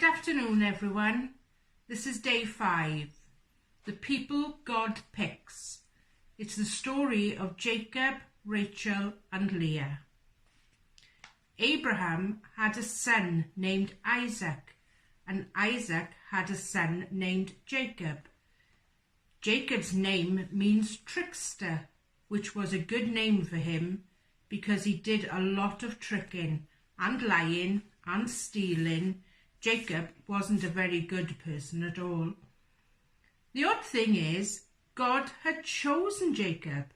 Good afternoon, everyone. This is day 5, The People God Picks. It's the story of Jacob, Rachel and Leah. Abraham had a son named Isaac, and Isaac had a son named Jacob. Jacob's name means trickster, which was a good name for him because he did a lot of tricking and lying and stealing. Jacob wasn't a very good person at all. The odd thing is, God had chosen Jacob.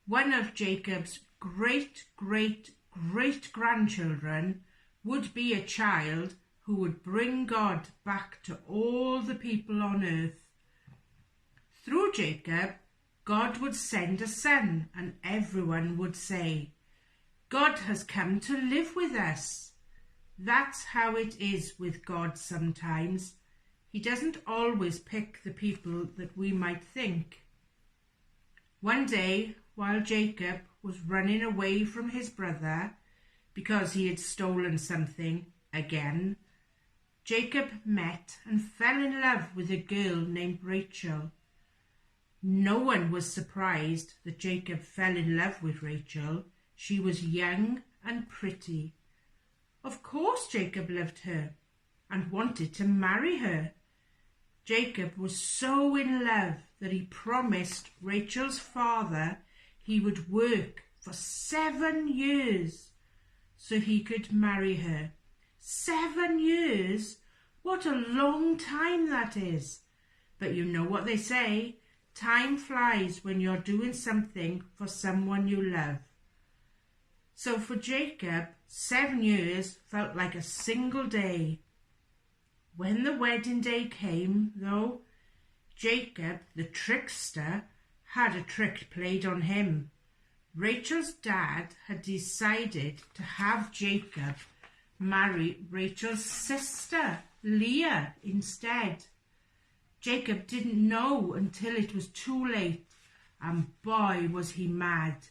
One of Jacob's great-great-great-grandchildren would be a child who would bring God back to all the people on earth. Through Jacob, God would send a son, and everyone would say, "God has come to live with us." That's how it is with God sometimes. He doesn't always pick the people that we might think. One day, while Jacob was running away from his brother because he had stolen something again, Jacob met and fell in love with a girl named Rachel. No one was surprised that Jacob fell in love with Rachel. She was young and pretty. Of course Jacob loved her and wanted to marry her. Jacob was so in love that he promised Rachel's father he would work for 7 years so he could marry her. 7 years? What a long time that is. But you know what they say, time flies when you're doing something for someone you love. So for Jacob, 7 years felt like a single day. When the wedding day came, though, Jacob, the trickster, had a trick played on him. Rachel's dad had decided to have Jacob marry Rachel's sister, Leah, instead. Jacob didn't know until it was too late, and boy was he mad.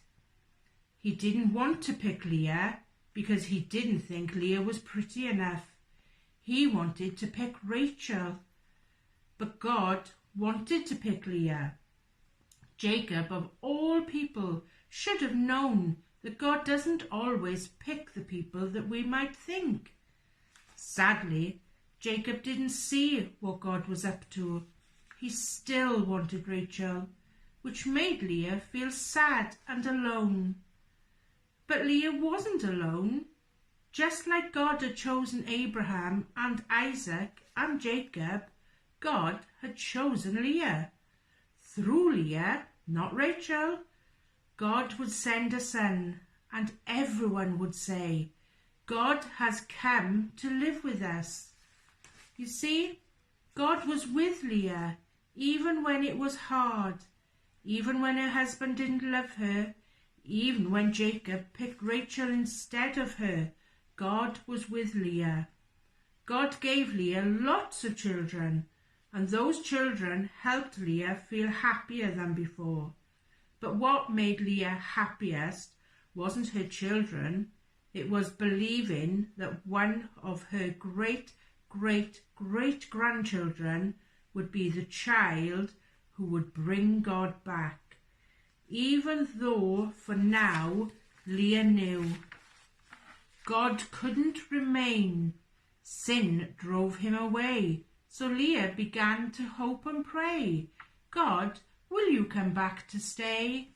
He didn't want to pick Leah because he didn't think Leah was pretty enough. He wanted to pick Rachel, but God wanted to pick Leah. Jacob, of all people, should have known that God doesn't always pick the people that we might think. Sadly, Jacob didn't see what God was up to. He still wanted Rachel, which made Leah feel sad and alone. But Leah wasn't alone. Just like God had chosen Abraham and Isaac and Jacob, God had chosen Leah. Through Leah, not Rachel, God would send a son, and everyone would say, "God has come to live with us." You see, God was with Leah, even when it was hard, even when her husband didn't love her, even when Jacob picked Rachel instead of her. God was with Leah. God gave Leah lots of children, and those children helped Leah feel happier than before. But what made Leah happiest wasn't her children. It was believing that one of her great-great-great-grandchildren would be the child who would bring God back. Even though, for now, Leah knew God couldn't remain. Sin drove him away. So Leah began to hope and pray, "God, will you come back to stay?"